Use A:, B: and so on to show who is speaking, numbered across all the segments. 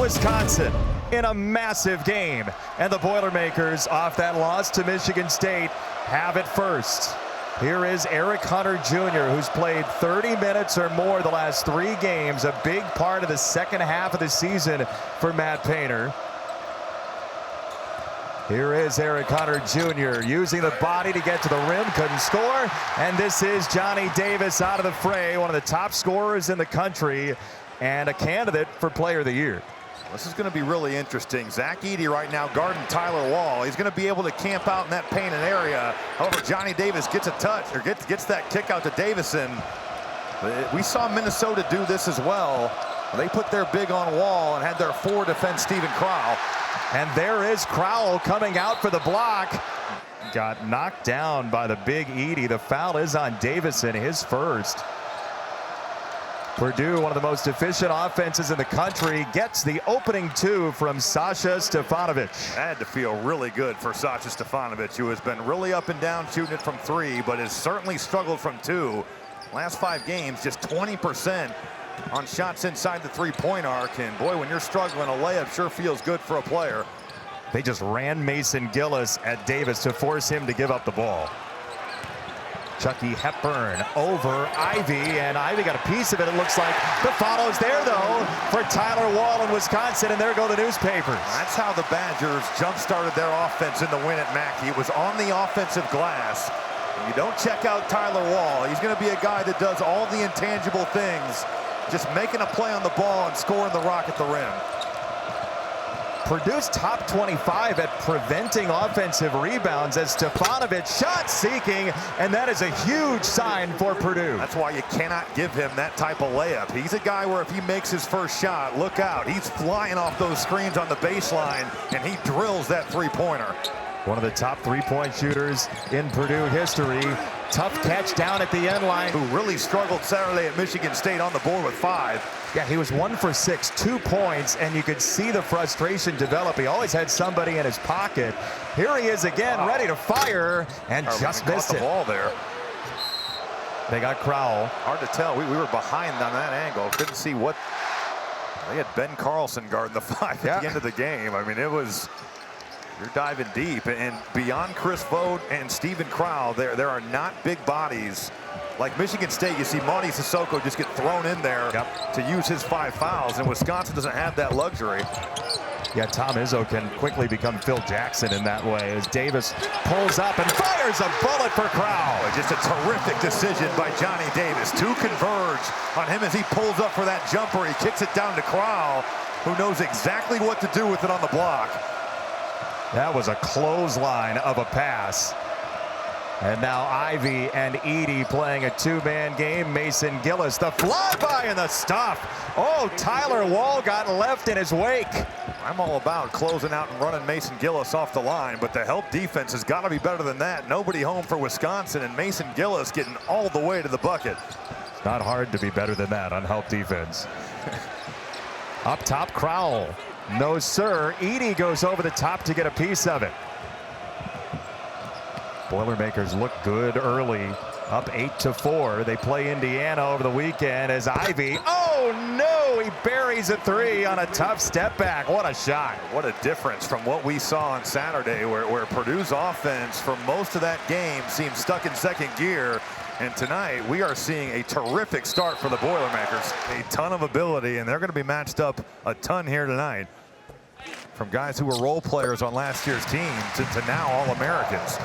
A: Wisconsin in a massive game. And the Boilermakers, off that loss to Michigan State, have it first. Here is Eric Hunter Jr., who's played 30 minutes or more the last 3 games, a big part of the second half of the season for Matt Painter. Here is Eric Hunter Jr. using the body to get to the rim, couldn't score. And this is Johnny Davis out of the fray, one of the top scorers in the country and a candidate for Player of the Year.
B: This is going to be really interesting. Zach Edey right now guarding Tyler Wall. He's going to be able to camp out in that painted area. However, Johnny Davis gets a touch, or gets that kick out to Davison. We saw Minnesota do this as well. They put their big on Wall and had their forward defense Steven Crowell.
A: And there is Crowell coming out for the block. Got knocked down by the big Edey. The foul is on Davison, his first. Purdue, one of the most efficient offenses in the country, gets the opening 2 from Sasha Stefanovic.
B: Had to feel really good for Sasha Stefanovic, who has been really up and down shooting it from 3, but has certainly struggled from 2. Last 5 games, just 20% on shots inside the 3-point arc. And boy, when you're struggling, a layup sure feels good for a player.
A: They just ran Mason Gillis at Davis to force him to give up the ball. Chucky Hepburn over Ivy, and Ivy got a piece of it. It looks like the follow's there, though, for Tyler Wall in Wisconsin, and there go the newspapers.
B: That's how the Badgers jump-started their offense in the win at Mackey. It was on the offensive glass. And you don't check out Tyler Wall. He's going to be a guy that does all the intangible things, just making a play on the ball and scoring the rock at the rim.
A: Purdue's top 25 at preventing offensive rebounds as Stefanovic shot seeking, and that is a huge sign for Purdue.
B: That's why you cannot give him that type of layup. He's a guy where if he makes his first shot, look out. He's flying off those screens on the baseline, and he drills that 3-pointer.
A: One of the top 3-point shooters in Purdue history. Tough catch down at the end line.
B: Who really struggled Saturday at Michigan State on the board with 5.
A: Yeah, he was 1 for 6, 2 points, and you could see the frustration develop. He always had somebody in his pocket. Here he is again, ready to fire, and just missed
B: the
A: it.
B: Ball there.
A: They got Crowell.
B: Hard to tell. We were behind on that angle. Couldn't see what. They had Ben Carlson guarding the 5 at the end of the game. I mean, it was. You're diving deep, and beyond Chris Vogt and Steven Crowell, there are not big bodies. Like Michigan State, you see Monty Sissoko just get thrown in there to use his 5 fouls, and Wisconsin doesn't have that luxury.
A: Yeah, Tom Izzo can quickly become Phil Jackson in that way as Davis pulls up and fires a bullet for Crowell.
B: Just a terrific decision by Johnny Davis. 2 converge on him as he pulls up for that jumper. He kicks it down to Crowell, who knows exactly what to do with it on the block.
A: That was a clothesline of a pass. And now Ivy and Edey playing a 2-man game. Mason Gillis, the flyby and the stuff. Oh, Tyler Wall got left in his wake.
B: I'm all about closing out and running Mason Gillis off the line, but the help defense has got to be better than that. Nobody home for Wisconsin, and Mason Gillis getting all the way to the bucket.
A: It's not hard to be better than that on help defense. Up top, Crowell. No, sir. Edey goes over the top to get a piece of it. Boilermakers look good early, up 8-4. They play Indiana over the weekend as Ivy. Oh no, he buries a 3 on a tough step back. What a shot.
B: What a difference from what we saw on Saturday, where Purdue's offense for most of that game seemed stuck in second gear. And tonight we are seeing a terrific start for the Boilermakers. A ton of ability, and they're going to be matched up a ton here tonight. From guys who were role players on last year's team to now All-Americans.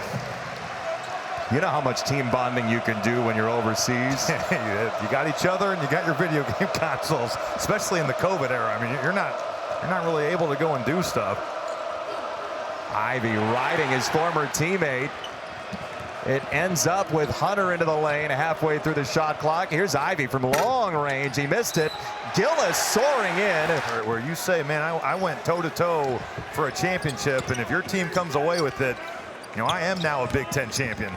A: You know how much team bonding you can do when you're overseas?
B: You got each other and you got your video game consoles, especially in the COVID era. I mean, you're not really able to go and do stuff.
A: Ivy riding his former teammate. It ends up with Hunter into the lane halfway through the shot clock. Here's Ivy from long range. He missed it. Gillis soaring in.
B: Where you say, man, I went toe-to-toe for a championship, and if your team comes away with it, you know, I am now a Big Ten champion.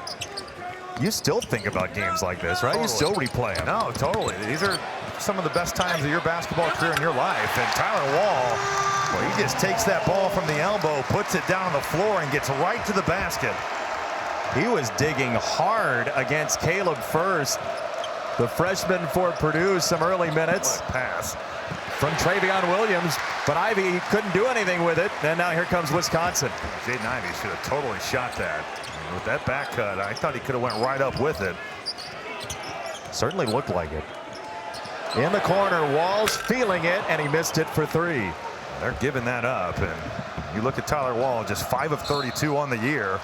A: You still think about games like this, right?
B: Totally.
A: You still replay them.
B: No, totally. These are some of the best times of your basketball career in your life. And Tyler Wall, well, he just takes that ball from the elbow, puts it down on the floor, and gets right to the basket.
A: He was digging hard against Caleb First. The freshman for Purdue, some early minutes.
B: What a pass.
A: from Travion Williams, but Ivy couldn't do anything with it. And now here comes Wisconsin.
B: Jaden Ivey should have totally shot that. With that back cut, I thought he could have went right up with it.
A: Certainly looked like it. In the corner, Walls feeling it, and he missed it for 3.
B: They're giving that up, and you look at Tyler Wall, just 5 of 32 on the year.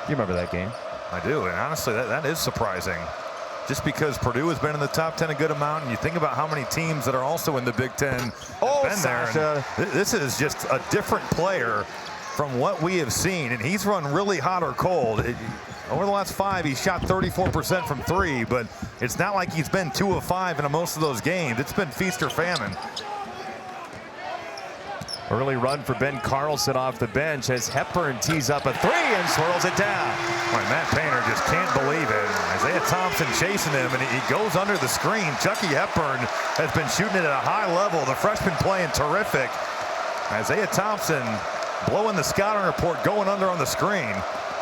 A: You remember that game?
B: I do, and honestly, that is surprising. Just because Purdue has been in the top 10 a good amount, and you think about how many teams that are also in the Big Ten have been there. This is just a different player from what we have seen, and he's run really hot or cold. Over the last 5, he shot 34% from 3, but it's not like he's been 2 of 5 in most of those games. It's been feast or famine.
A: Early run for Ben Carlson off the bench as Hepburn tees up a 3 and swirls it down.
B: Boy, Matt Painter just can't believe it. Isaiah Thompson chasing him, and he goes under the screen. Chucky Hepburn has been shooting it at a high level. The freshman playing terrific. Isaiah Thompson blowing the scouting report, going under on the screen.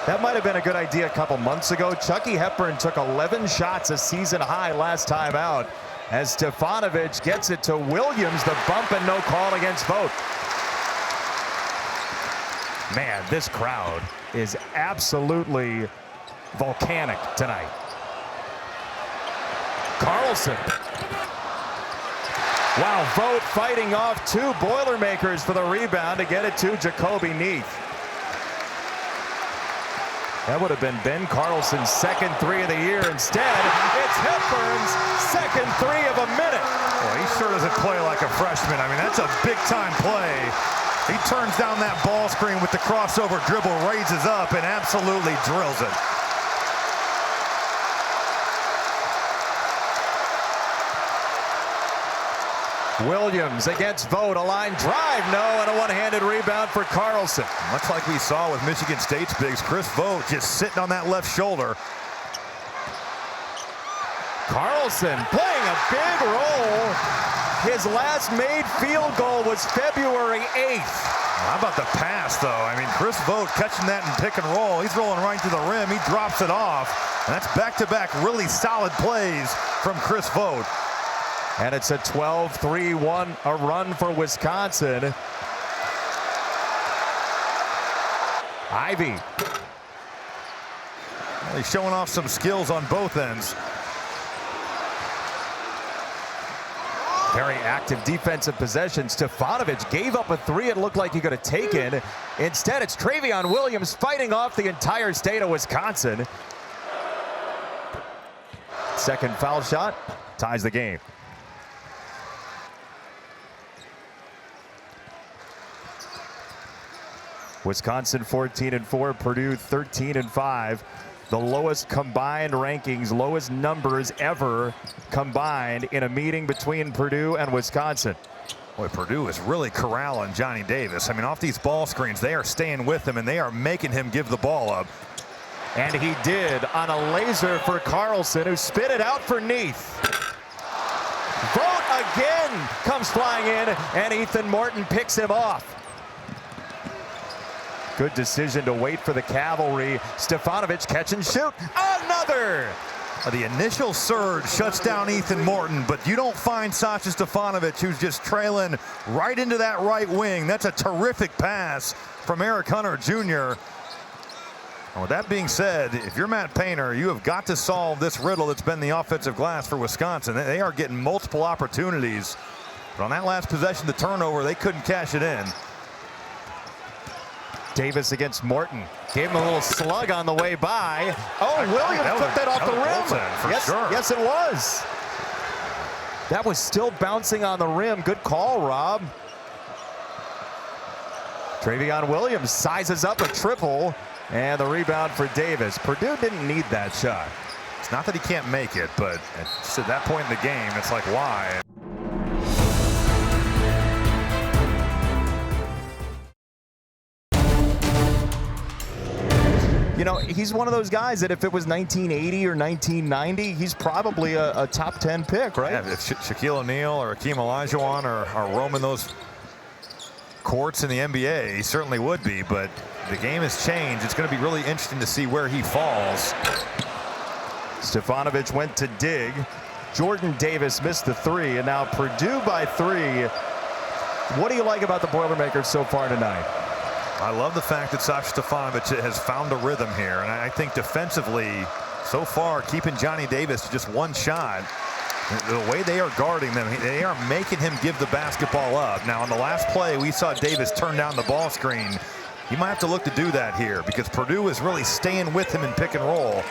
A: That might have been a good idea a couple months ago. Chucky Hepburn took 11 shots, a season high last time out, as Stefanovic gets it to Williams. The bump and no call against Vogt. Man, this crowd is absolutely volcanic tonight. Carlson. Wow, Vogt fighting off 2 Boilermakers for the rebound to get it to Jacoby Neath. That would have been Ben Carlson's second 3 of the year. Instead, it's Hepburn's second 3 of a minute.
B: Well, he sure doesn't play like a freshman. I mean, that's a big-time play. He turns down that ball screen with the crossover dribble, raises up, and absolutely drills it.
A: Williams against Vogt, a line drive, no, and a one-handed rebound for Carlson.
B: Much like we saw with Michigan State's bigs, Chris Vogt just sitting on that left shoulder.
A: Carlson playing a big role. His last made field goal was February 8th.
B: How about the pass, though? I mean, Chris Vogt catching that in pick and roll. He's rolling right to the rim. He drops it off. And that's back-to-back really solid plays from Chris Vogt.
A: And it's a 12-3-1 a run for Wisconsin. Ivy.
B: Well, he's showing off some skills on both ends.
A: Very active defensive possession. Stefanovic gave up a 3 it looked like he could have taken. Instead, it's Travion Williams fighting off the entire state of Wisconsin. Second foul shot ties the game. Wisconsin 14-4, Purdue 13-5. The lowest combined rankings, lowest numbers ever combined in a meeting between Purdue and Wisconsin.
B: Boy, Purdue is really corralling Johnny Davis. I mean, off these ball screens, they are staying with him, and they are making him give the ball up.
A: And he did on a laser for Carlson, who spit it out for Neath. Vogt again comes flying in, and Ethan Morton picks him off. Good decision to wait for the cavalry. Stefanovic catch and shoot. Another!
B: The initial surge shuts down Ethan Morton, but you don't find Sasha Stefanovic, who's just trailing right into that right wing. That's a terrific pass from Eric Hunter Jr. And with that being said, if you're Matt Painter, you have got to solve this riddle that's been the offensive glass for Wisconsin. They are getting multiple opportunities, but on that last possession, the turnover, they couldn't cash it in.
A: Davis against Morton. Gave him a little slug on the way by. Oh, Williams took that off the rim. Yes, it was. That was still bouncing on the rim. Good call, Rob. Travion Williams sizes up a triple, and the rebound for Davis. Purdue didn't need that shot.
B: It's not that he can't make it, but at that point in the game, it's like, why?
A: You know, he's one of those guys that if it was 1980 or 1990, he's probably a top 10 pick, right?
B: Yeah, if Shaquille O'Neal or Hakeem Olajuwon are roaming those courts in the NBA, he certainly would be, but the game has changed. It's going to be really interesting to see where he falls.
A: Stefanovic went to dig. Jordan Davis missed the three, and now Purdue by 3. What do you like about the Boilermakers so far tonight?
B: I love the fact that Sasha Stefanovic has found a rhythm here, and I think defensively, so far, keeping Johnny Davis to just one shot. The way they are guarding them, they are making him give the basketball up. Now, on the last play, we saw Davis turn down the ball screen. He might have to look to do that here because Purdue is really staying with him in pick and roll.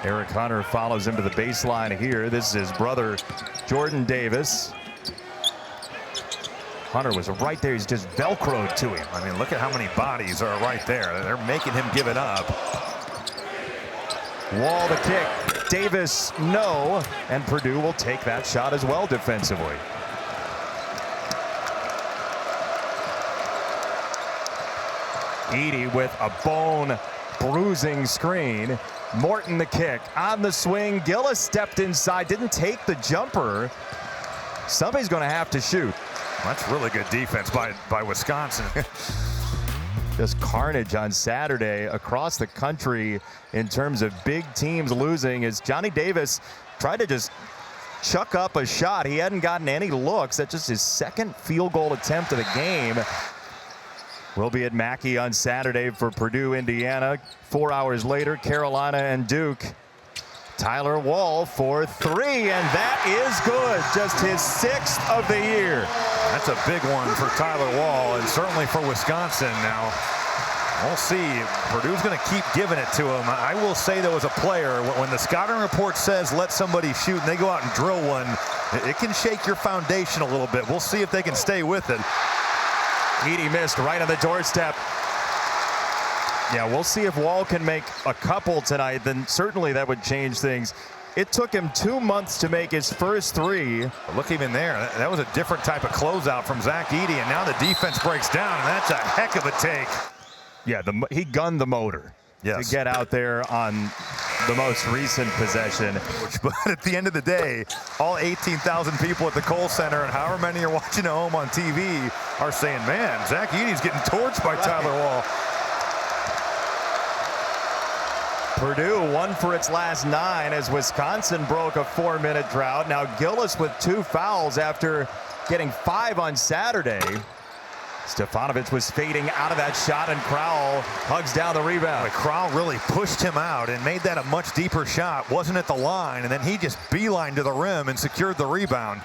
A: Eric Hunter follows him to the baseline here. This is his brother, Jordan Davis. Hunter was right there. He's just Velcroed to him.
B: I mean, look at how many bodies are right there. They're making him give it up.
A: Wall the kick. Davis, no. And Purdue will take that shot as well defensively. Edey with a bone bruising screen. Morton the kick on the swing. Gillis stepped inside, didn't take the jumper. Somebody's going to have to shoot.
B: That's really good defense by Wisconsin.
A: Just carnage on Saturday across the country in terms of big teams losing as Johnny Davis tried to just chuck up a shot. He hadn't gotten any looks. That's just his second field goal attempt of the game. We'll be at Mackey on Saturday for Purdue, Indiana. 4 hours later, Carolina and Duke. Tyler Wall for 3, and that is good. Just his 6th of the year.
B: That's a big one for Tyler Wall, and certainly for Wisconsin. Now, we'll see. Purdue's going to keep giving it to him. I will say, though, as a player, when the scouting report says let somebody shoot and they go out and drill one, it can shake your foundation a little bit. We'll see if they can stay with it.
A: Edey missed right on the doorstep. Yeah, we'll see if Wall can make a couple tonight. Then certainly that would change things. It took him 2 months to make his first 3.
B: Look, even there, that was a different type of closeout from Zach Edey, and now the defense breaks down, and that's a heck of a take.
A: Yeah, he gunned the motor to get out there on the most recent possession.
B: But at the end of the day, all 18,000 people at the Kohl Center and however many are watching at home on TV are saying, man, Zach Edey's getting torched by Tyler Wall.
A: Purdue won for its last 9 as Wisconsin broke a 4-minute drought. Now Gillis with 2 fouls after getting 5 on Saturday. Stefanovic was fading out of that shot, and Crowell hugs down the rebound.
B: Crowell really pushed him out and made that a much deeper shot. Wasn't at the line, and then he just beelined to the rim and secured the rebound.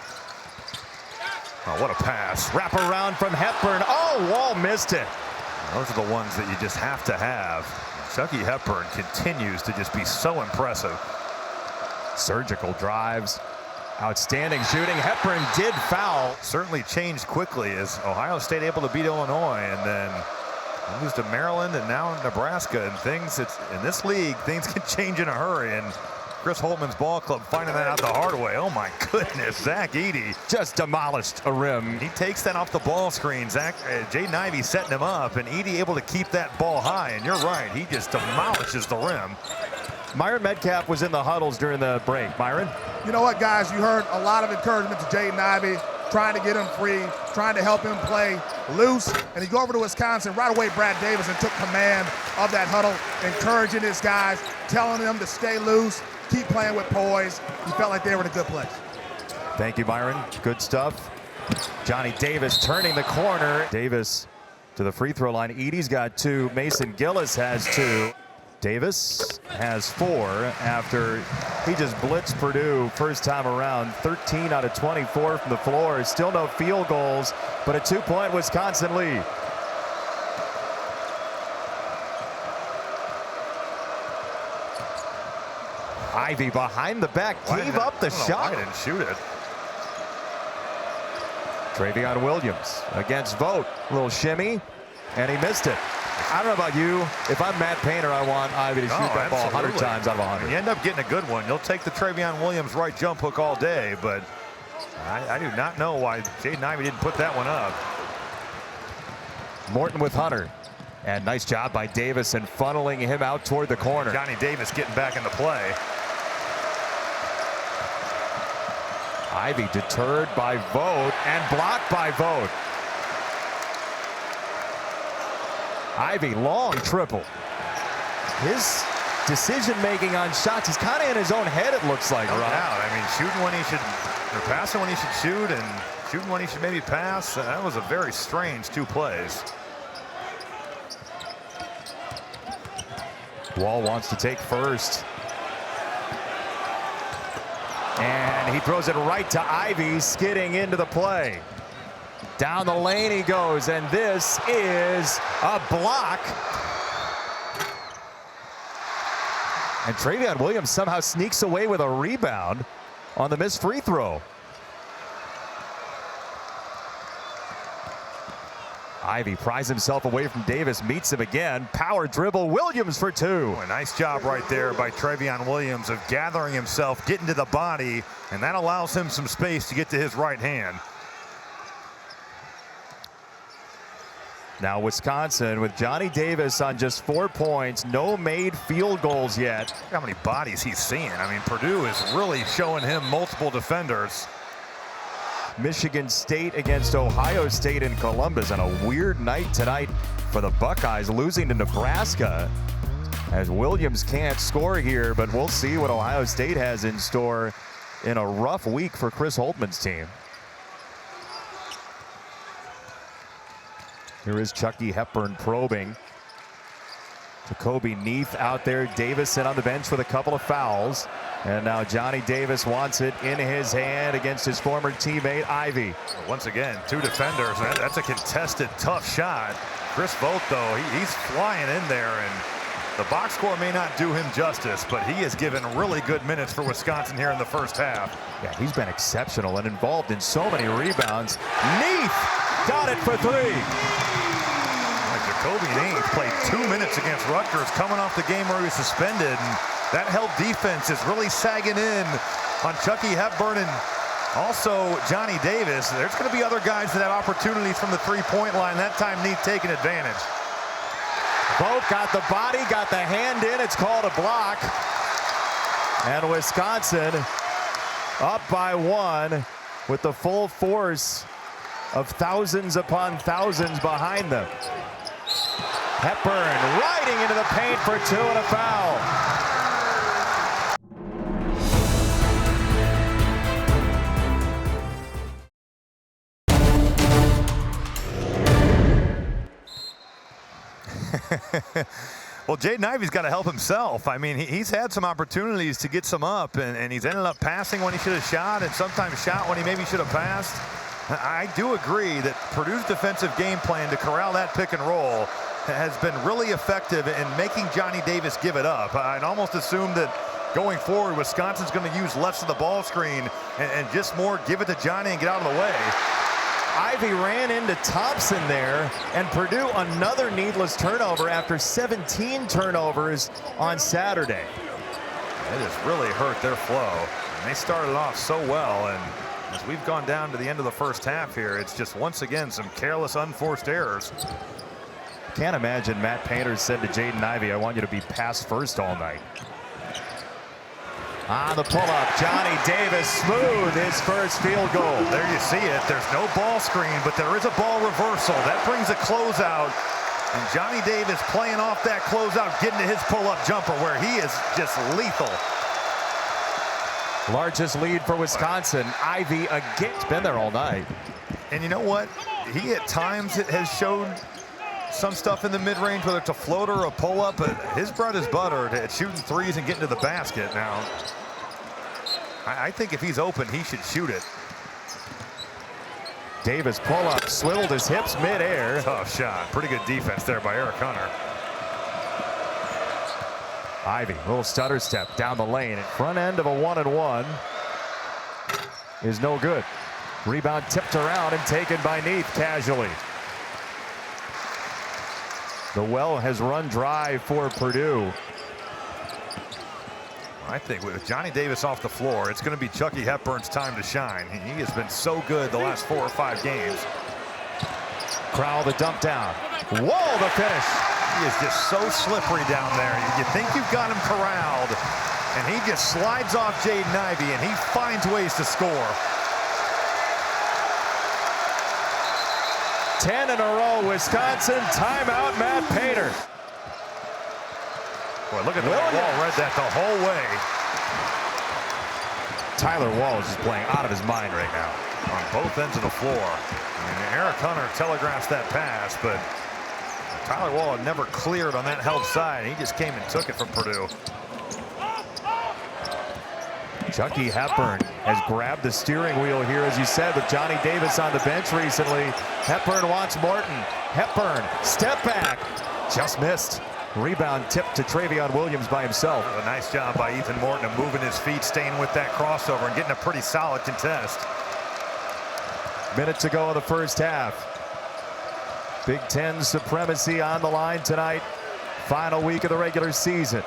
B: Oh, what a pass.
A: Wrap around from Hepburn. Oh, Wall missed it.
B: Those are the ones that you just have to have. Chucky Hepburn continues to just be so impressive.
A: Surgical drives. Outstanding shooting. Hepburn did foul.
B: Certainly changed quickly as Ohio State able to beat Illinois, and then lose to Maryland and now Nebraska. And things, in this league, things can change in a hurry. And Chris Holtman's ball club finding that out the hard way. Oh my goodness, Zach Edey
A: just demolished a rim.
B: He takes that off the ball screen. Jaden Ivey setting him up, and Edey able to keep that ball high. And you're right, he just demolishes the rim.
A: Myron Metcalf was in the huddles during the break. Myron?
C: You know what, guys? You heard a lot of encouragement to Jaden Ivey, trying to get him free, trying to help him play loose. And he go over to Wisconsin. Right away, Brad Davison took command of that huddle, encouraging his guys, telling them to stay loose, keep playing with poise. He felt like they were in a good place.
A: Thank you, Myron. Good stuff. Johnny Davis turning the corner. Davis to the free throw line. Edey's got 2. Mason Gillis has 2. Davis has 4 after he just blitzed Purdue first time around. 13 out of 24 from the floor. Still no field goals, but a 2-point Wisconsin lead. Ivey behind the back, gave up the shot.
B: Why didn't shoot it?
A: Travion Williams against Vogt. A little shimmy, and he missed it. I don't know about you. If I'm Matt Painter, I want Ivey to shoot that ball 100 times out of 100.
B: You end up getting a good one. You'll take the Travion Williams right jump hook all day, but I do not know why Jaden Ivey didn't put that one up.
A: Morton with Hunter. And nice job by Davis in funneling him out toward the corner.
B: Johnny Davis getting back into play.
A: Ivey deterred by Vogt and blocked by Vogt. Ivey long triple. His decision-making on shots. He's kind of in his own head, it looks like,
B: No
A: Rob.
B: doubt. I mean, shooting when he should, or passing when he should shoot, and shooting when he should maybe pass. That was a very strange 2 plays.
A: Wall wants to take first. And he throws it right to Ivy, skidding into the play. Down the lane he goes, and this is a block. And Trevion Williams somehow sneaks away with a rebound on the missed free throw. Ivy pries himself away from Davis, meets him again. Power dribble, Williams for 2.
B: A nice job right there by Trevion Williams of gathering himself, getting to the body, and that allows him some space to get to his right hand.
A: Now Wisconsin with Johnny Davis on just 4 points, no made field goals yet.
B: Look how many bodies he's seeing. I mean, Purdue is really showing him multiple defenders.
A: Michigan State against Ohio State in Columbus, and a weird night tonight for the Buckeyes, losing to Nebraska as Williams can't score here, but we'll see what Ohio State has in store in a rough week for Chris Holtman's team. Here is Chucky Hepburn probing. Jacoby Neath out there, Davison on the bench with a couple of fouls. And now Johnny Davis wants it in his hand against his former teammate, Ivy.
B: Once again, 2 defenders. That's a contested, tough shot. Chris Vogt, though, he's flying in there, and the box score may not do him justice, but he has given really good minutes for Wisconsin here in the first half.
A: Yeah, he's been exceptional and involved in so many rebounds. Neath got it for 3.
B: Jacoby Neath played 2 minutes against Rutgers, coming off the game where he was suspended, and that help defense is really sagging in on Chucky Hepburn and also Johnny Davis. There's going to be other guys that have opportunities from the 3-point line. That time Neath taking advantage.
A: Vogt got the body, got the hand in. It's called a block. And Wisconsin up by 1 with the full force of thousands upon thousands behind them. Hepburn riding into the paint for 2 and a foul.
B: Well, Jaden Ivey's got to help himself. I mean, he's had some opportunities to get some up, and he's ended up passing when he should have shot, and sometimes shot when he maybe should have passed. I do agree that Purdue's defensive game plan to corral that pick and roll has been really effective in making Johnny Davis give it up. I'd almost assume that going forward, Wisconsin's going to use less of the ball screen and just more give it to Johnny and get out of the way.
A: Ivy ran into Thompson there, and Purdue another needless turnover after 17 turnovers on Saturday.
B: It has really hurt their flow. And they started off so well, and as we've gone down to the end of the first half here, it's just once again some careless, unforced errors.
A: Can't imagine Matt Painter said to Jaden Ivey, I want you to be pass first all night. On the pull-up, Johnny Davis smooth his first field goal.
B: There you see it. There's no ball screen, but there is a ball reversal. That brings a closeout. And Johnny Davis playing off that closeout, getting to his pull-up jumper where he is just lethal.
A: Largest lead for Wisconsin. Ivy again. It's been there all night.
B: And you know what? He at times has showed some stuff in the mid-range, whether it's a floater or a pull-up, but his bread is buttered at shooting threes and getting to the basket. Now, I think if he's open, he should shoot it.
A: Davis pull-up, swiveled his hips mid-air.
B: Tough shot. Pretty good defense there by Eric Hunter.
A: Ivy, little stutter step down the lane. Front end of a 1-and-1 is no good. Rebound tipped around and taken by Neath casually. The well has run dry for Purdue.
B: I think with Johnny Davis off the floor, it's going to be Chucky Hepburn's time to shine. He has been so good the last 4 or 5 games.
A: Crowell the dump down. Whoa, the finish.
B: He is just so slippery down there. You think you've got him corralled, and he just slides off Jaden Ivey, and he finds ways to score.
A: 10 in a row, Wisconsin. Timeout, Matt Painter.
B: Boy, look at the way Wall read that the whole way.
A: Tyler Wall is just playing out of his mind right now.
B: On both ends of the floor. I mean, Eric Hunter telegraphs that pass, but Tyler Wall had never cleared on that help side. He just came and took it from Purdue.
A: Chucky Hepburn has grabbed the steering wheel here, as you said, with Johnny Davis on the bench recently. Hepburn wants Morton. Hepburn, step back, just missed. Rebound tipped to Travion Williams by himself.
B: A nice job by Ethan Morton of moving his feet, staying with that crossover, and getting a pretty solid contest.
A: Minute to go in the first half. Big Ten supremacy on the line tonight. Final week of the regular season.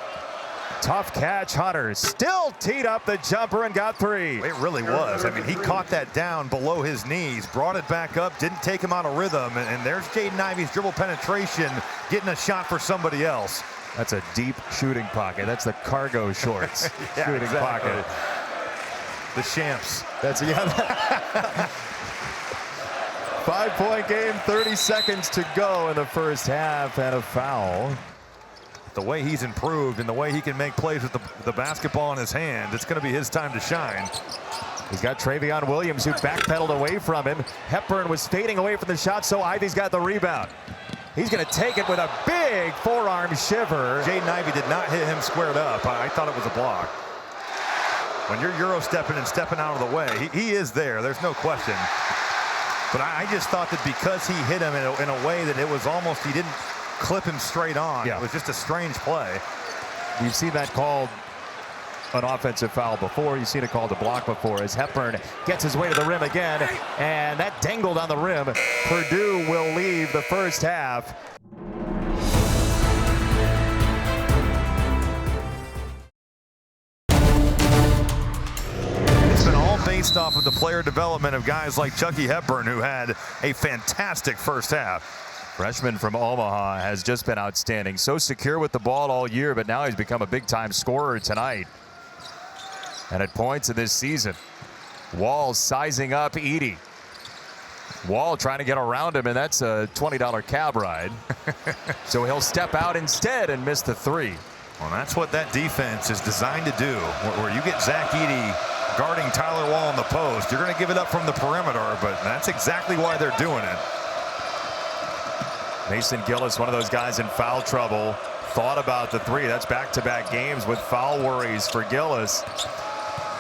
A: Tough catch, Hunter still teed up the jumper and got three.
B: It really was. I mean, he caught that down below his knees, brought it back up, didn't take him out of rhythm, and there's Jaden Ivey's dribble penetration, getting a shot for somebody else.
A: That's a deep shooting pocket. That's the cargo shorts
B: yeah,
A: shooting
B: exactly.
A: pocket.
B: The champs.
A: That's 5-point game, 30 seconds to go in the first half, and a foul.
B: The way he's improved and the way he can make plays with the basketball in his hand, it's going to be his time to shine.
A: He's got Travion Williams, who backpedaled away from him. Hepburn was fading away from the shot, so Ivey's got the rebound. He's going to take it with a big forearm shiver.
B: Jaden Ivey did not hit him squared up. I thought it was a block. When you're Euro stepping and stepping out of the way, he is there. There's no question. But I just thought that because he hit him in a way that it was almost, he didn't clip him straight on.
A: Yeah.
B: It was just a strange play.
A: You've seen that called an offensive foul before. You've seen it called a block before, as Hepburn gets his way to the rim again, and that dangled on the rim. Purdue will leave the first half.
B: It's been all based off of the player development of guys like Chucky Hepburn, who had a fantastic first half.
A: Freshman from Omaha has just been outstanding. So secure with the ball all year, but now he's become a big-time scorer tonight. And at points of this season, Wall sizing up Edey. Wall trying to get around him, and that's a $20 cab ride. So he'll step out instead and miss the three.
B: Well, that's what that defense is designed to do, where you get Zach Edey guarding Tyler Wall in the post. You're going to give it up from the perimeter, but that's exactly why they're doing it.
A: Mason Gillis, one of those guys in foul trouble, thought about the three. That's back-to-back games with foul worries for Gillis.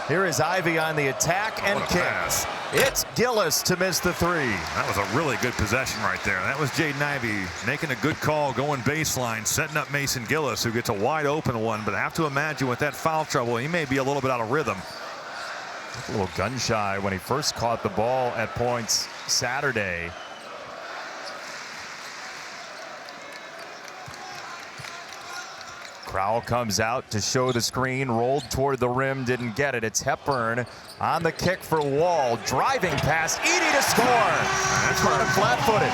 A: Here is Ivey on the attack and kicks. It's Gillis to miss the three.
B: That was a really good possession right there. That was Jaden Ivey making a good call, going baseline, setting up Mason Gillis, who gets a wide open one. But I have to imagine with that foul trouble, he may be a little bit out of rhythm.
A: A little gun shy when he first caught the ball at points Saturday. Crowell comes out to show the screen, rolled toward the rim, didn't get it. It's Hepburn on the kick for Wall, driving past Edey to score. That's running flat-footed.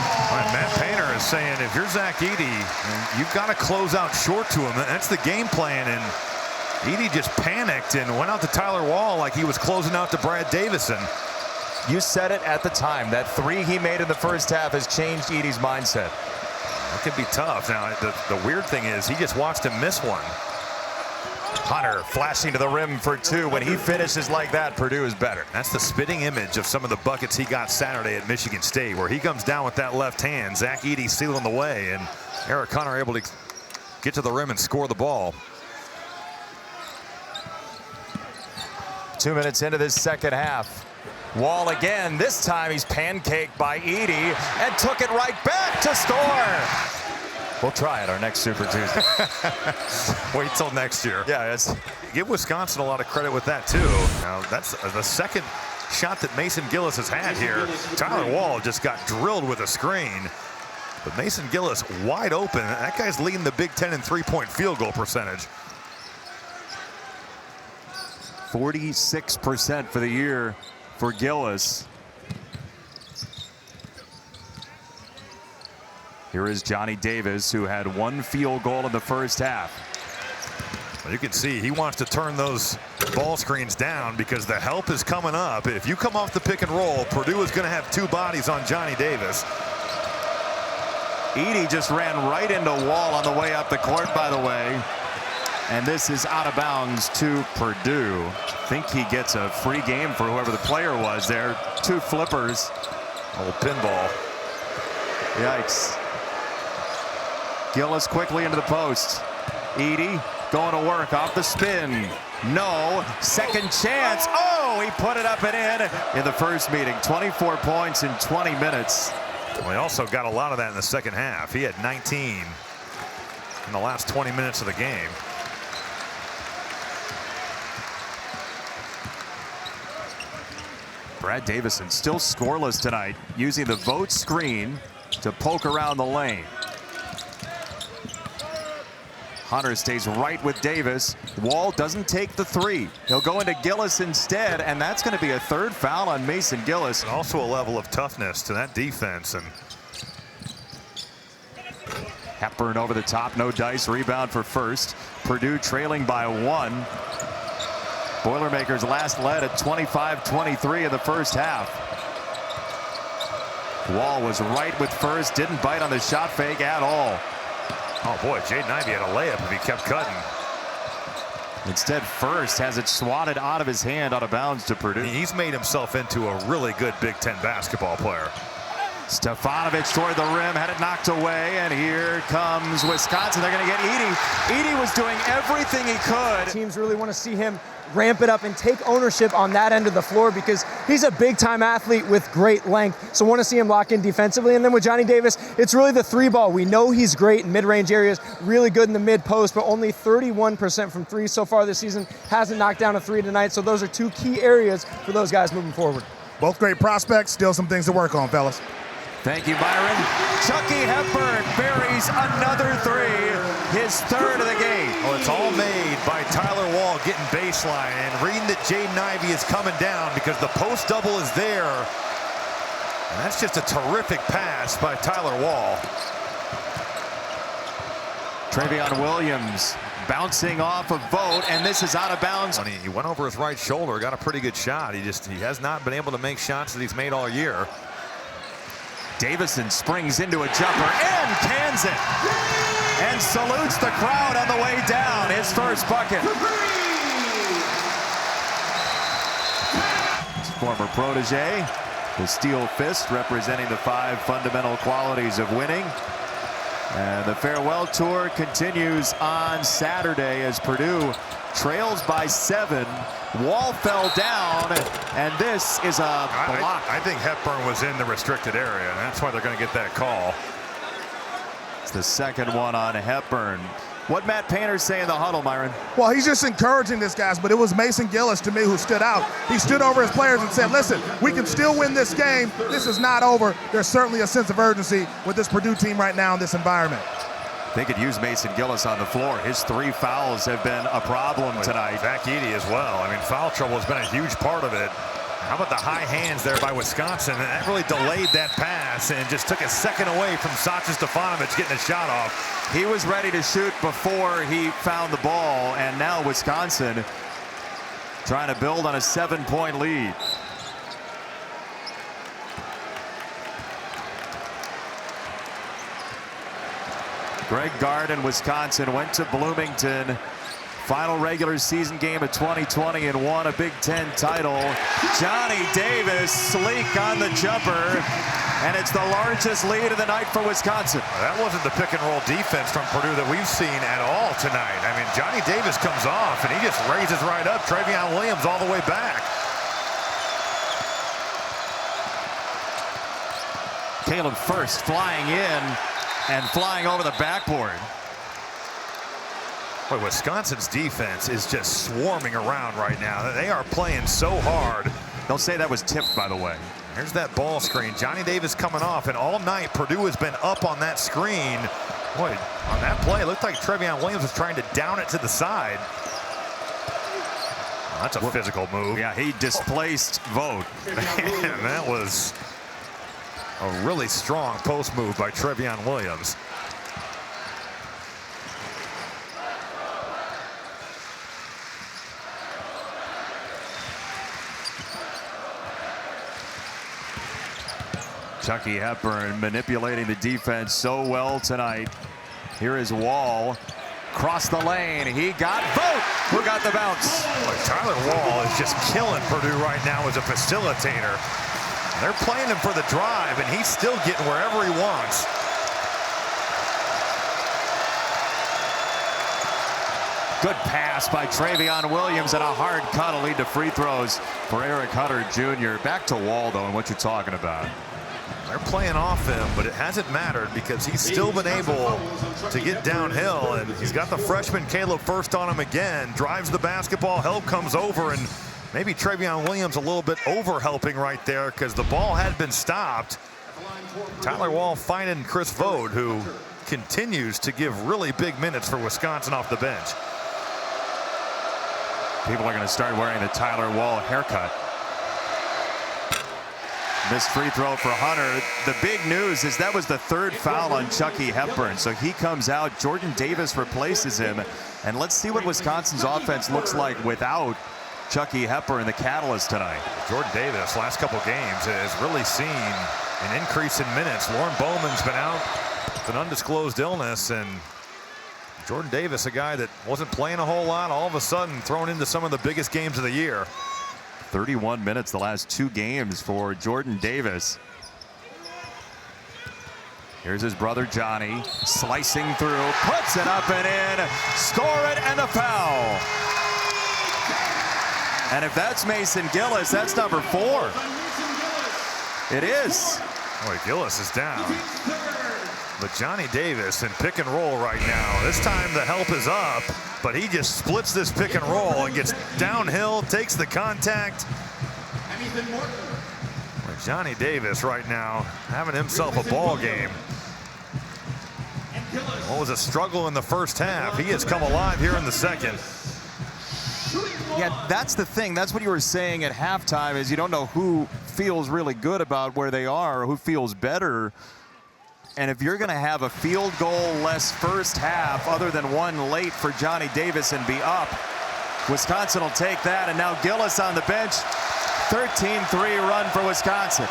B: Matt Painter is saying, if you're Zach Edey, you've got to close out short to him. That's the game plan, and Edey just panicked and went out to Tyler Wall like he was closing out to Brad Davison.
A: You said it at the time. That three he made in the first half has changed Edey's mindset.
B: That could be tough. Now, the weird thing is he just watched him miss one.
A: Hunter flashing to the rim for two. When he finishes like that, Purdue is better.
B: That's the spitting image of some of the buckets he got Saturday at Michigan State, where he comes down with that left hand. Zach Edey sealing the way, and Eric Hunter able to get to the rim and score the ball.
A: 2 minutes into this second half. Wall again. This time he's pancaked by Edey and took it right back to score. We'll try it our next Super Tuesday.
B: Wait till next year.
A: Yeah,
B: give Wisconsin a lot of credit with that too. Now that's the second shot that Mason Gillis has had here. Tyler Wall just got drilled with a screen, but Mason Gillis wide open. That guy's leading the Big Ten in three-point field goal percentage.
A: 46% for the year for Gillis. Here is Johnny Davis, who had one field goal in the first half.
B: Well, you can see he wants to turn those ball screens down because the help is coming up. If you come off the pick and roll, Purdue is going to have two bodies on Johnny Davis.
A: Edey just ran right into Wall on the way up the court, by the way. And this is out of bounds to Purdue. I think he gets a free game for whoever the player was there. 2 flippers.
B: Old pinball.
A: Yikes. Gillis quickly into the post. Edey going to work off the spin. No. Second chance. Oh, he put it up and in the first meeting. 24 points in 20 minutes.
B: Well, he also got a lot of that in the second half. He had 19 in the last 20 minutes of the game.
A: Brad Davison still scoreless tonight, using the vote screen to poke around the lane. Hunter stays right with Davis. Wall doesn't take the 3. He'll go into Gillis instead, and that's going to be a 3rd foul on Mason Gillis.
B: And also a level of toughness to that defense. And
A: Hepburn over the top, no dice, rebound for first. Purdue trailing by 1. Boilermakers last led at 25-23 in the first half. Wall was right with first, didn't bite on the shot fake at all.
B: Oh boy, Jaden Ivey had a layup if he kept cutting.
A: Instead, First has it swatted out of his hand, out of bounds to Purdue.
B: He's made himself into a really good Big Ten basketball player.
A: Stefanovic toward the rim, had it knocked away, and here comes Wisconsin. They're going to get Edey. Edey was doing everything he could.
D: Teams really want to see him ramp it up and take ownership on that end of the floor because he's a big-time athlete with great length. So want to see him lock in defensively. And then with Johnny Davis, it's really the 3-ball. We know he's great in mid-range areas, really good in the mid-post, but only 31% from 3 so far this season. Hasn't knocked down a 3 tonight. So those are 2 key areas for those guys moving forward.
C: Both great prospects, still some things to work on, fellas.
A: Thank you, Byron. Chucky Hepburn buries another 3, his 3rd of the game.
B: Well, it's all made by Tyler Wall getting baseline and reading that Jaden Ivey is coming down because the post double is there. And that's just a terrific pass by Tyler Wall.
A: Travion Williams bouncing off a vote, and this is out of bounds.
B: He went over his right shoulder, got a pretty good shot. He has not been able to make shots that he's made all year.
A: Davison springs into a jumper and cans it and salutes the crowd on the way down. His first bucket. His former protege, the steel fist, representing the 5 fundamental qualities of winning. And the farewell tour continues on Saturday as Purdue trails by 7. Wall fell down, and this is a block.
B: I think Hepburn was in the restricted area, and that's why they're going to get that call.
A: It's the 2nd one on Hepburn. What Matt Painter say in the huddle, Myron?
C: Well, he's just encouraging this guys, but it was Mason Gillis to me who stood out. He stood over his players and said, listen, we can still win this game. This is not over. There's certainly a sense of urgency with this Purdue team right now in this environment.
A: They could use Mason Gillis on the floor. His 3 fouls have been a problem tonight.
B: Zach Edey as well. I mean, foul trouble has been a huge part of it. How about the high hands there by Wisconsin? And that really delayed that pass and just took a second away from Sacha Stefanovic getting a shot off.
A: He was ready to shoot before he found the ball, and now Wisconsin trying to build on a 7-point lead. Greg Gard and Wisconsin went to Bloomington. Final regular season game of 2020 and won a Big Ten title. Johnny Davis sleek on the jumper, and it's the largest lead of the night for Wisconsin.
B: That wasn't the pick and roll defense from Purdue that we've seen at all tonight. I mean, Johnny Davis comes off and he just raises right up. Travion Williams all the way back.
A: Caleb First flying in and flying over the backboard.
B: Boy, Wisconsin's defense is just swarming around right now. They are playing so hard.
A: They'll say that was tipped, by the way.
B: Here's that ball screen. Johnny Davis coming off, and all night Purdue has been up on that screen. Boy, on that play, it looked like Travion Williams was trying to down it to the side. Oh, that's a physical move.
A: Yeah, he displaced Vogt.
B: Man, that was a really strong post move by Travion Williams.
A: Chucky Hepburn manipulating the defense so well tonight. Here is Wall Across the lane, he got Vogt, who got the bounce.
B: Boy, Tyler Wall is just killing Purdue right now as a facilitator. They're playing him for the drive, and he's still getting wherever he wants.
A: Good pass by Travion Williams and a hard cut to lead to free throws for Eric Hunter Jr. Back to Wall, though, and what you're talking about.
B: They're playing off him, but it hasn't mattered because he's still been able to get downhill, and he's got the freshman Caleb First on him again. Drives the basketball, help comes over, and maybe Travion Williams a little bit over helping right there because the ball had been stopped. Tyler Wall finding Chris Vogt, who continues to give really big minutes for Wisconsin off the bench.
A: People are going to start wearing the Tyler Wall haircut. Missed free throw for Hunter. The big news is that was the third foul on Chucky Hepburn. So he comes out. Jordan Davis replaces him. And let's see what Wisconsin's offense looks like without Chucky Hepburn, the catalyst tonight.
B: Jordan Davis, last couple games, has really seen an increase in minutes. Lauren Bowman's been out with an undisclosed illness, and Jordan Davis, a guy that wasn't playing a whole lot, all of a sudden thrown into some of the biggest games of the year.
A: 31 minutes the last 2 games for Jordan Davis. Here's his brother Johnny slicing through, puts it up and in, score it, and a foul. And if that's Mason Gillis, that's number 4. It is.
B: Boy, Gillis is down. But Johnny Davis in pick and roll right now. This time the help is up, but he just splits this pick and roll and gets downhill, takes the contact. Well, Johnny Davis right now having himself a ball game. What was a struggle in the first half, he has come alive here in the second.
A: Yeah, that's the thing. That's what you were saying at halftime, is you don't know who feels really good about where they are or who feels better. And if you're going to have a field goal less first half other than one late for Johnny Davis and be up, Wisconsin will take that. And now Gillis on the bench. 13-3 run for Wisconsin.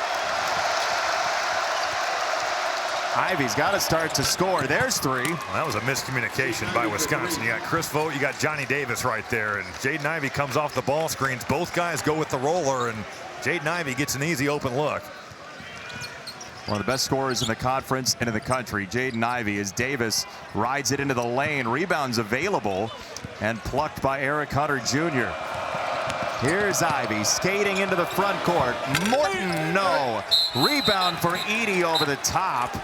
A: Ivy's got to start to score. There's 3.
B: Well, that was a miscommunication by Wisconsin. You got Chris Vogt, you got Johnny Davis right there. And Jaden Ivey comes off the ball screens. Both guys go with the roller, and Jaden Ivey gets an easy open look.
A: One of the best scorers in the conference and in the country, Jaden Ivey, as Davis rides it into the lane. Rebounds available and plucked by Eric Hunter Jr. Here's Ivey skating into the front court. Morton, no. Rebound for Edey over the top.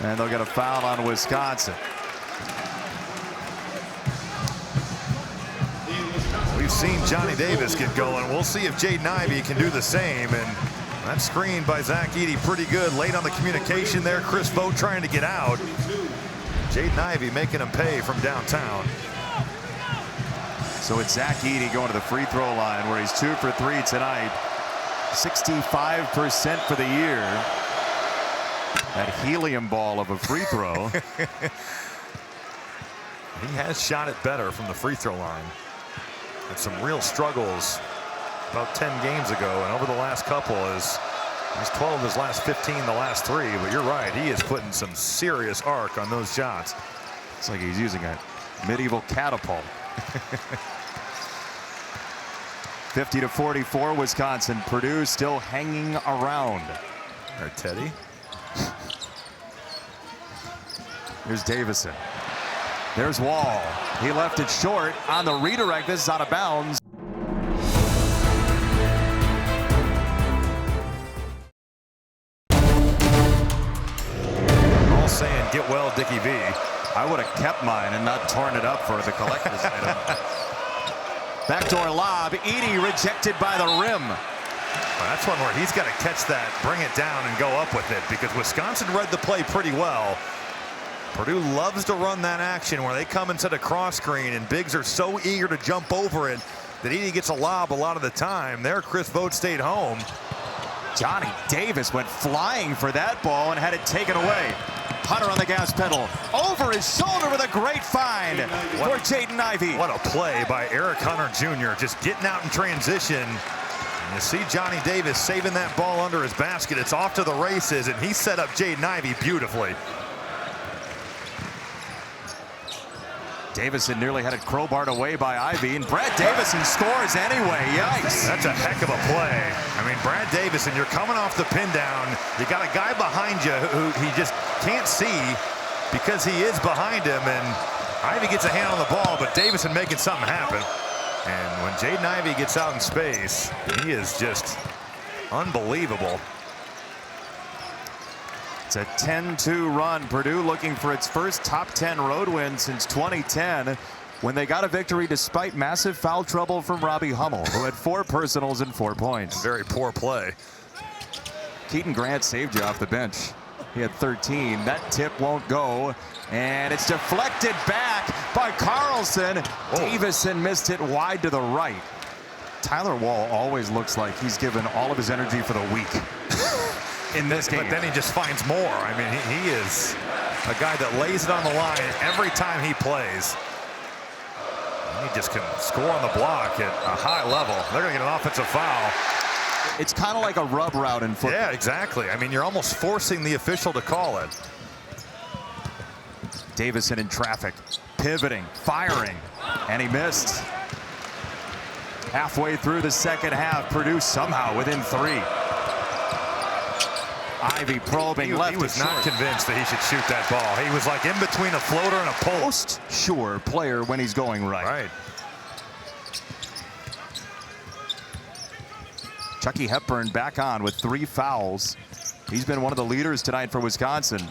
A: And they'll get a foul on Wisconsin.
B: We've seen Johnny Davis get going. We'll see if Jaden Ivey can do the same. And that screen by Zach Edey pretty good. Late on the communication there. Chris Vogt trying to get out. Jaden Ivey making him pay from downtown.
A: So it's Zach Edey going to the free throw line where he's 2 for 3 tonight. 65% for the year. That helium ball of a free throw.
B: He has shot it better from the free throw line. Had some real struggles about 10 games ago, and over the last couple he's 12 of his last 15 the last 3. But you're right, he is putting some serious arc on those shots.
A: It's like he's using a medieval catapult. 50-44 Wisconsin. Purdue still hanging around.
B: Or Teddy.
A: Here's Davison. There's Wall. He left it short on the redirect. This is out of bounds.
B: All saying get well, Dickie V.
A: I would have kept mine and not torn it up for the collector's item. Backdoor lob. Edey rejected by the rim.
B: Well, that's one where he's got to catch that, bring it down, and go up with it, because Wisconsin read the play pretty well. Purdue loves to run that action where they come into the cross screen, and bigs are so eager to jump over it that Edey gets a lob a lot of the time. There, Chris Vogt stayed home.
A: Johnny Davis went flying for that ball and had it taken away. Hunter on the gas pedal, over his shoulder with a great find for Jaden Ivey.
B: What a play by Eric Hunter Jr. Just getting out in transition. And you see Johnny Davis saving that ball under his basket. It's off to the races, and he set up Jaden Ivey beautifully.
A: Davison nearly had it crowbarred away by Ivy, and Brad Davison scores anyway. Yikes.
B: That's a heck of a play. I mean, Brad Davison, you're coming off the pin down. You got a guy behind you who he just can't see because he is behind him, and Ivy gets a hand on the ball, but Davison making something happen. And when Jaden Ivey gets out in space, he is just unbelievable.
A: It's a 10-2 run. Purdue looking for its first top 10 road win since 2010, when they got a victory despite massive foul trouble from Robbie Hummel, who had 4 personals and 4 points.
B: Very poor play.
A: Keaton Grant saved you off the bench. He had 13. That tip won't go, and it's deflected back by Carlson. Davison missed it wide to the right. Tyler Wall always looks like he's given all of his energy for the week in this game.
B: But then he just finds more. I mean, he is a guy that lays it on the line every time he plays. And he just can score on the block at a high level. They're going to get an offensive foul.
A: It's kind of like a rub route in football.
B: Yeah, exactly. I mean, you're almost forcing the official to call it.
A: Davison in traffic, pivoting, firing, and he missed. Halfway through the second half, Purdue somehow within 3. Ivy probing left.
B: He was not convinced that he should shoot that ball. He was like in between a floater and a post.
A: Sure player when he's going right.
B: Right.
A: Chucky Hepburn back on with 3 fouls. He's been one of the leaders tonight for Wisconsin.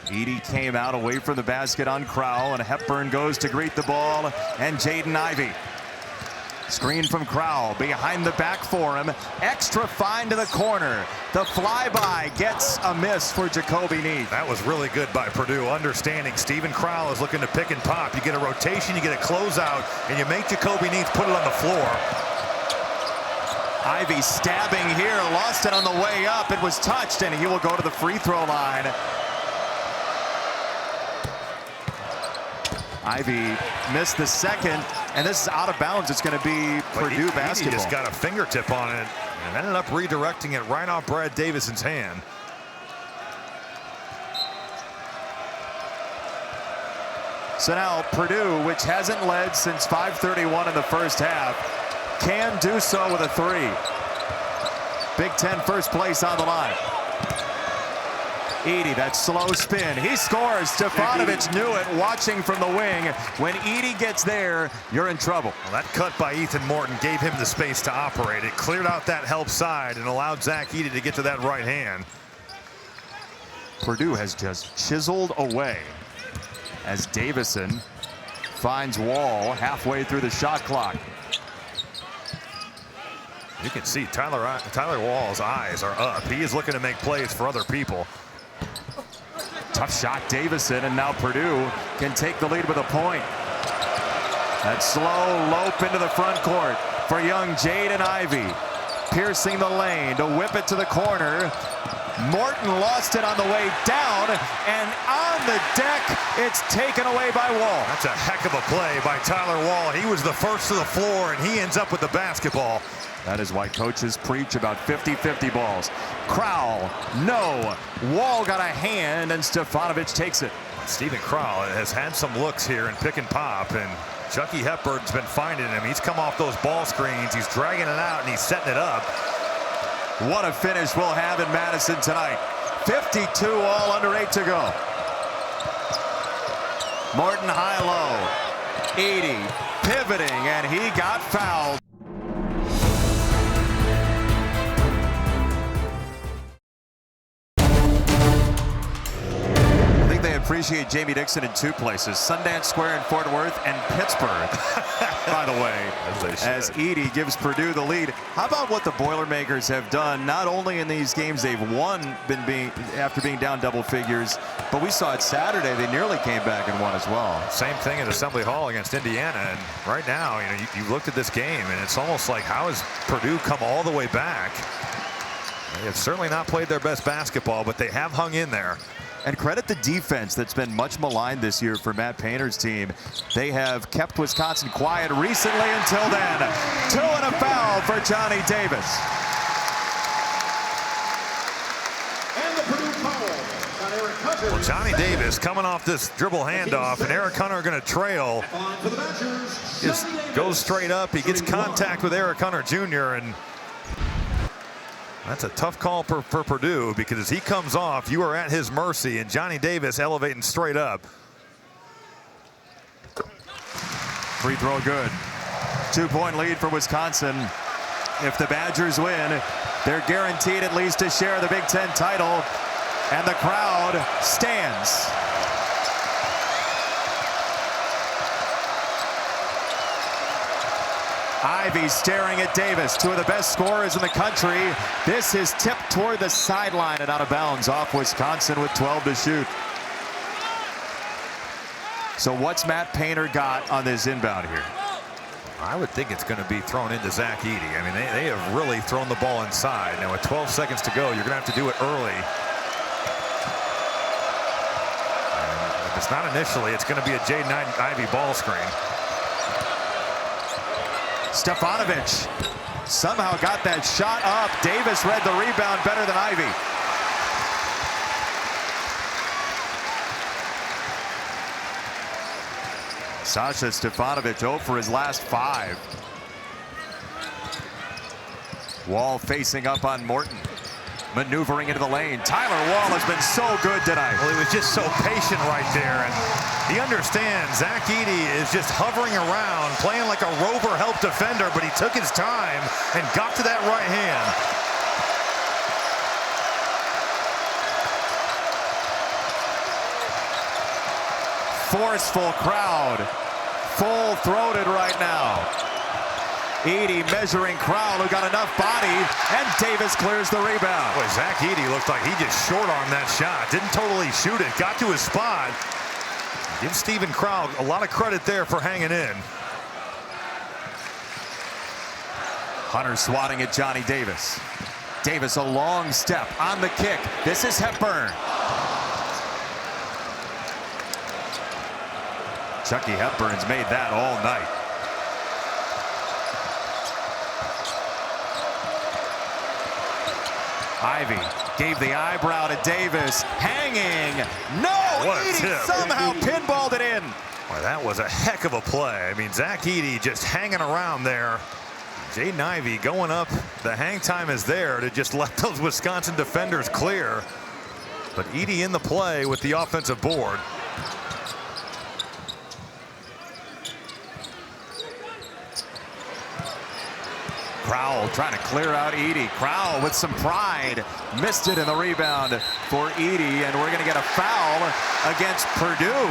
A: Edey came out away from the basket on Crowell, and Hepburn goes to greet the ball, and Jaden Ivey. Screen from Crowell, behind the back for him. Extra fine to the corner. The flyby gets a miss for Jacoby Neath.
B: That was really good by Purdue, understanding Stephen Crowell is looking to pick and pop. You get a rotation, you get a closeout, and you make Jacoby Neath put it on the floor.
A: Ivy stabbing here, lost it on the way up. It was touched, and he will go to the free throw line. Ivy missed the second, and this is out of bounds. It's going to be Purdue basketball.
B: He just got a fingertip on it and ended up redirecting it right off Brad Davison's hand.
A: So now Purdue, which hasn't led since 5:31 in the first half, can do so with a 3. Big Ten first place on the line. Edey, that slow spin. He scores. Stefanovic knew it, watching from the wing. When Edey gets there, you're in trouble.
B: Well, that cut by Ethan Morton gave him the space to operate. It cleared out that help side and allowed Zach Edey to get to that right hand.
A: Purdue has just chiseled away as Davison finds Wall halfway through the shot clock.
B: You can see Tyler Wall's eyes are up. He is looking to make plays for other people.
A: Tough shot, Davison, and now Purdue can take the lead with a point. That slow lope into the front court for young Jaden Ivey. Piercing the lane to whip it to the corner. Morton lost it on the way down, and on the deck, it's taken away by Wall.
B: That's a heck of a play by Tyler Wall. He was the first to the floor, and he ends up with the basketball.
A: That is why coaches preach about 50-50 balls. Crowell, no. Wall got a hand, and Stefanovic takes it.
B: Stephen Crowell has had some looks here in pick and pop, and Chucky Hepburn's been finding him. He's come off those ball screens. He's dragging it out, and he's setting it up.
A: What a finish we'll have in Madison tonight. 52 all, under 8 to go. Morton high-low. Edey pivoting, and he got fouled. Appreciate Jamie Dixon in 2 places, Sundance Square in Fort Worth and Pittsburgh, by the way, as Edey gives Purdue the lead. How about what the Boilermakers have done, not only in these games they've won after being down double figures, but we saw it Saturday, they nearly came back and won as well.
B: Same thing at Assembly Hall against Indiana, and right now, you looked at this game, and it's almost like, how has Purdue come all the way back? They have certainly not played their best basketball, but they have hung in there.
A: And credit the defense that's been much maligned this year for Matt Painter's team. They have kept Wisconsin quiet recently until then. 2 and a foul for Johnny Davis.
E: And the Purdue foul on Eric Hutton.
B: Well, Johnny Davis coming off this dribble handoff, and Eric Hunter going to trail. Just goes straight up. He gets contact with Eric Hunter Jr., and that's a tough call for Purdue, because as he comes off, you are at his mercy, and Johnny Davis elevating straight up.
A: Free throw good. 2-point lead for Wisconsin. If the Badgers win, they're guaranteed at least to share the Big Ten title, and the crowd stands. Ivy staring at Davis, two of the best scorers in the country. This is tipped toward the sideline and out of bounds off Wisconsin with 12 to shoot. So what's Matt Painter got on this inbound here?
B: I would think it's going to be thrown into Zach Edey. I mean, they have really thrown the ball inside. Now with 12 seconds to go, you're going to have to do it early. And if it's not initially, it's going to be a Jaden Ivey ball screen.
A: Stefanovic somehow got that shot up. Davis read the rebound better than Ivy. Sasha Stefanovic 0 for his last 5. Wall facing up on Morton. Maneuvering into the lane. Tyler Wall has been so good tonight.
B: Well, he was just so patient right there, and he understands Zach Edey is just hovering around, playing like a rover help defender, but he took his time and got to that right hand.
A: Forceful crowd, full-throated right now. Edey measuring Crowell, who got enough body, and Davis clears the rebound.
B: Boy, Zach Edey looked like he just short-armed that shot. Didn't totally shoot it, got to his spot. Give Steven Crowell a lot of credit there for hanging in.
A: Hunter swatting at Johnny Davis. Davis a long step on the kick. This is Hepburn. Chucky Hepburn's made that all night. Ivy gave the eyebrow to Davis, hanging. No, Edey somehow pinballed it in.
B: Boy, that was a heck of a play. I mean, Zach Edey just hanging around there. Jaden Ivey going up. The hang time is there to just let those Wisconsin defenders clear. But Edey in the play with the offensive board.
A: Crowell trying to clear out Edey. Crowell with some pride. Missed it in the rebound for Edey, and we're going to get a foul against Purdue.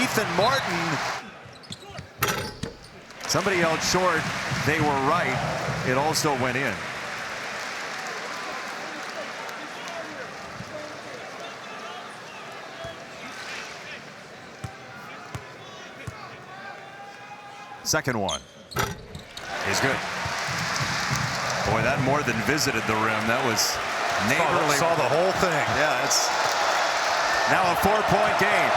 A: Ethan Morton. Somebody held short. They were right. It also went in. Second one is good. Boy, that more than visited the rim. That was neighborly.
B: Saw the whole thing.
A: Yeah, it's now a 4-point game.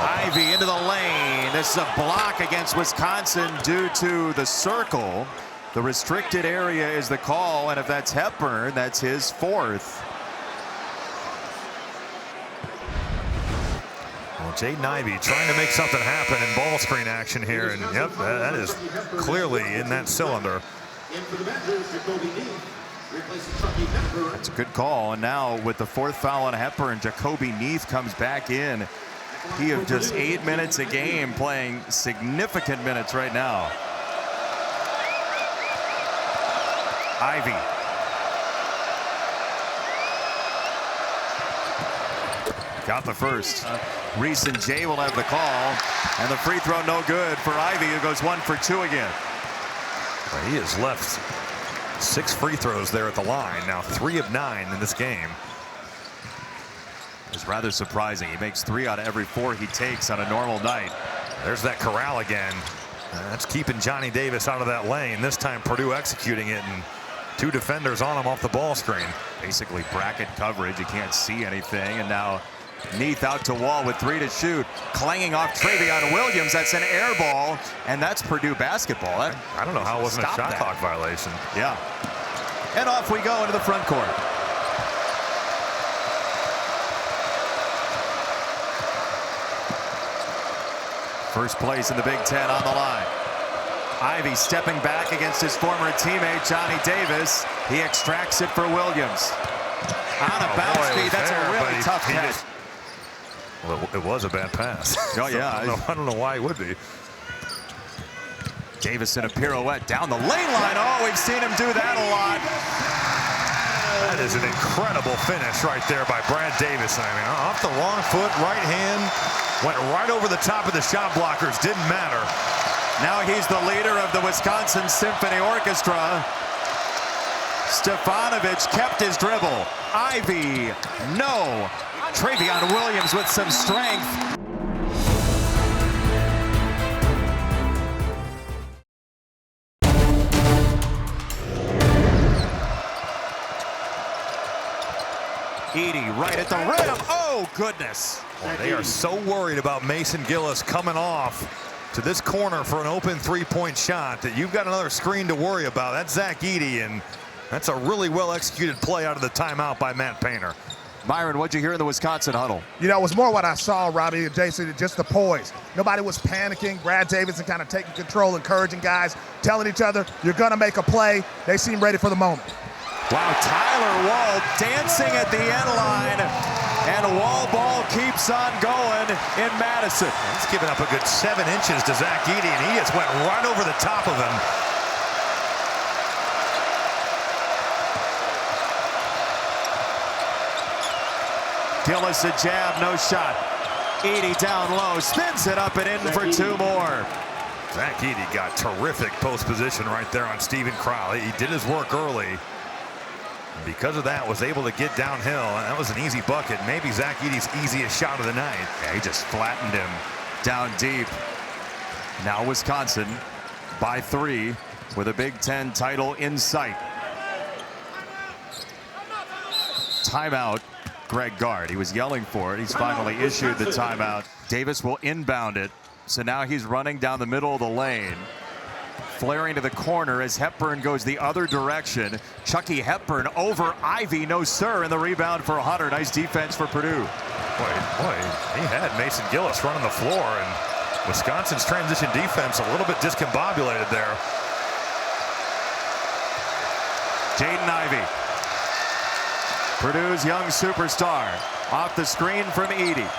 A: Ivy into the lane. This is a block against Wisconsin due to the circle. The restricted area is the call, and if that's Hepburn, that's his 4th.
B: Well, Jaden Ivey trying to make something happen in ball screen action here, and yep, that is clearly in that cylinder.
A: That's a good call, and now with the 4th foul on Hepburn, Jacoby Neath comes back in. He of just 8 minutes a game, playing significant minutes right now. Ivy. Got the first. Reese and Jay will have the call, and the free throw no good for Ivy, who goes 1 for 2 again.
B: Well, he has left 6 free throws there at the line. Now 3 of 9 in this game.
A: It's rather surprising. He makes 3 out of every 4 he takes on a normal night.
B: There's that corral again. That's keeping Johnny Davis out of that lane. This time Purdue executing it, and 2 defenders on him off the ball screen.
A: Basically bracket coverage. You can't see anything, and now Neath out to Wall with 3 to shoot. Clanging off Travion Williams. That's an air ball, and that's Purdue basketball.
B: I don't know how it wasn't a shot clock violation.
A: Yeah. And off we go into the front court. First place in the Big Ten on the line. Ivy stepping back against his former teammate, Johnny Davis. He extracts it for Williams. On a bounce feed, that's a really tough catch.
B: Well, it was a bad pass.
A: Oh, yeah.
B: I don't know why it would be.
A: Davis in a pirouette down the lane line. Oh, we've seen him do that a lot.
B: That is an incredible finish right there by Brad Davis. I mean, off the wrong foot, right hand, went right over the top of the shot blockers. Didn't matter.
A: Now he's the leader of the Wisconsin Symphony Orchestra. Stefanovic kept his dribble. Ivy, no. Travion Williams with some strength. Edie right at the rim. Oh, goodness.
B: Boy, they are so worried about Mason Gillis coming off to this corner for an open three-point shot that you've got another screen to worry about. That's Zach Edey, and that's a really well-executed play out of the timeout by Matt Painter.
A: Myron, what'd you hear in the Wisconsin huddle?
C: You know, it was more what I saw, Robbie and Jason, just the poise. Nobody was panicking. Brad Davidson kind of taking control, encouraging guys, telling each other, you're going to make a play. They seem ready for the moment.
A: Wow, Tyler Wall dancing at the end line, and Wall ball keeps on going in Madison.
B: He's giving up a good 7 inches to Zach Edey, and he just went right over the top of him.
A: Gillis a jab, no shot. Edey down low, spins it up and in for 2 more.
B: Zach Edey got terrific post position right there on Steven Crowell. He did his work early. Because of that, was able to get downhill, and that was an easy bucket. Maybe Zach Edey's easiest shot of the night.
A: Yeah, he just flattened him down deep. Now Wisconsin by 3 with a Big Ten title in sight. Timeout, Greg Gard. He was yelling for it. He's finally issued the timeout. Davis will inbound it. So now he's running down the middle of the lane. Flaring to the corner as Hepburn goes the other direction. Chucky Hepburn over Ivy, no sir, and the rebound for Hunter. Nice defense for Purdue.
B: Boy, he had Mason Gillis running the floor, and Wisconsin's transition defense a little bit discombobulated there.
A: Jaden Ivey, Purdue's young superstar, off the screen from Edey.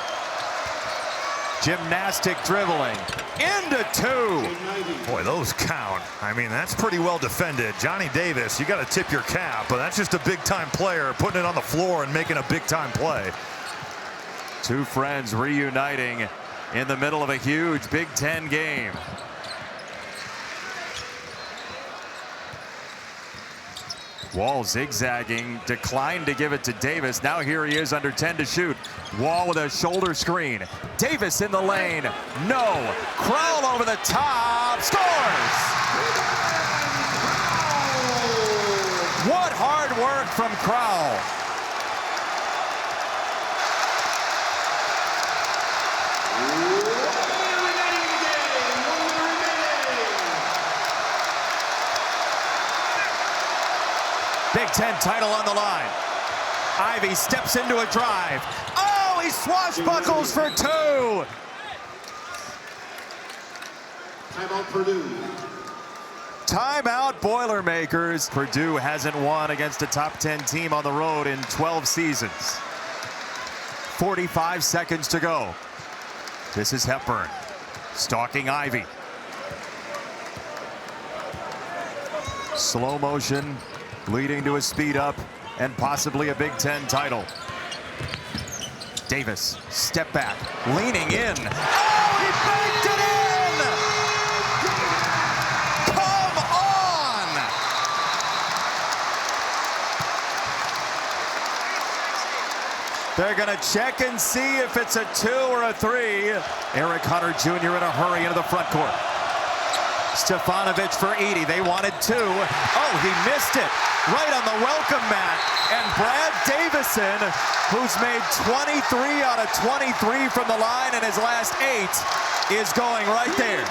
A: Gymnastic dribbling into 2.
B: Boy, those count. I mean, that's pretty well defended. Johnny Davis, you got to tip your cap, but that's just a big-time player putting it on the floor and making a big-time play.
A: 2 friends reuniting in the middle of a huge Big Ten game. Wall zigzagging, declined to give it to Davis. Now here he is under 10 to shoot. Wall with a shoulder screen. Davis in the lane. No. Crowell over the top. Scores! What hard work from Crowell. Big Ten title on the line. Ivy steps into a drive. Oh, he swashbuckles for 2.
E: Timeout Purdue.
A: Timeout Boilermakers. Purdue hasn't won against a top 10 team on the road in 12 seasons. 45 seconds to go. This is Hepburn stalking Ivy. Slow motion leading to a speed up and possibly a Big Ten title. Davis, step back, leaning in. Oh, he banked it in! Come on! They're gonna check and see if it's a 2 or a 3. Eric Hunter Jr. in a hurry into the front court. Stefanovic for Edey. They wanted 2. Oh, he missed it. Right on the welcome mat. And Brad Davison, who's made 23 out of 23 from the line in his last 8, is going right there.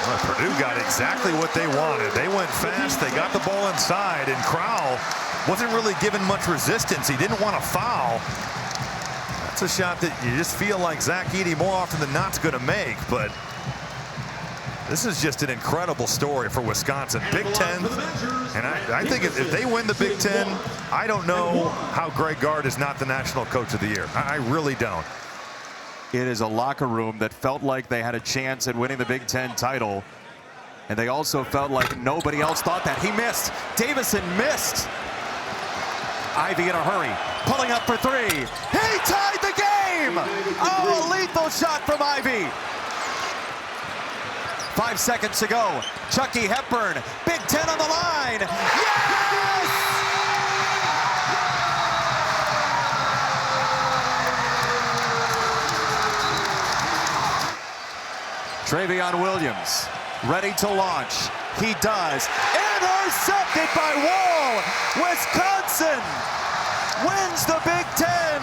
B: Well, Purdue got exactly what they wanted. They went fast. They got the ball inside. And Crowell wasn't really given much resistance. He didn't want to foul. That's a shot that you just feel like Zach Edey more often than not's going to make, but this is just an incredible story for Wisconsin. Big Ten, and I think if they win the Big Ten, I don't know how Greg Gard is not the National Coach of the Year. I really don't.
A: It is a locker room that felt like they had a chance at winning the Big Ten title, and they also felt like nobody else thought that. He missed. Davison missed. Ivey in a hurry, pulling up for three. He tied the game! Oh, a lethal shot from Ivey. 5 seconds to go. Chucky Hepburn, Big Ten on the line. Yes! Travion Williams, ready to launch. He does. Intercepted by Wall. Wisconsin wins the Big Ten.